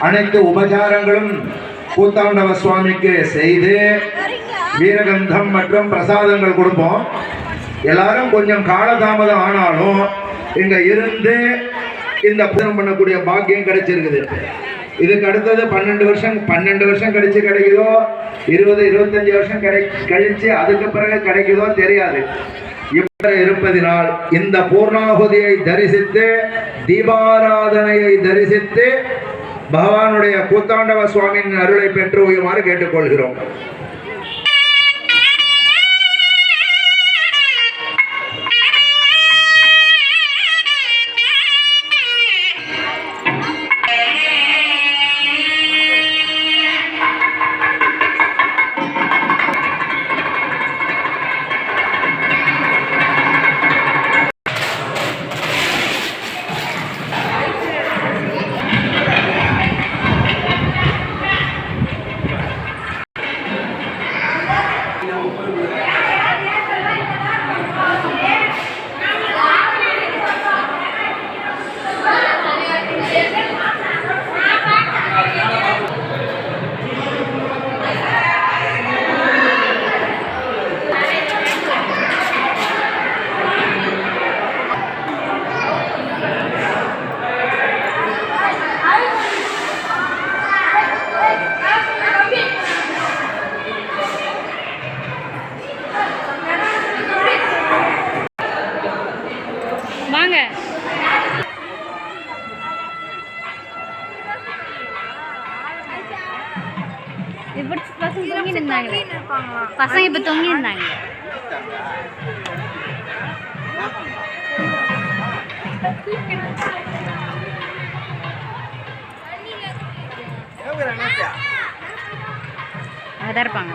அனைத்து உபசாரங்களும் கூத்தாண்டவ சுவாமிக்கு செய்து வீரகந்தம் மற்றும் பிரசாதங்கள் கொடுப்போம். எல்லாரும் கொஞ்சம் காலதாமதம் ஆனாலும் இங்க இருந்து இந்த பூஜனம் பண்ணக்கூடிய பாக்கியம் கிடைச்சிருக்குது. இதுக்கு அடுத்தது 12 வருஷம் கழிச்சு கிடைக்குதோ, 20-25 வருஷம் கழிச்சு அதுக்கு பிறகு கிடைக்குதோ தெரியாது. இப்படி இருப்பதினால் இந்த பூர்ணாகுதியை தரிசித்து தீபாராதனையை தரிசித்து பகவானுடைய கூத்தாண்டவ சுவாமியின் அருளை பெற்று உயருமாறு கேட்டுக்கொள்கிறோம். பசங்க இப்ப தொங்கி இருந்தாங்க. அதான் இருப்பாங்க.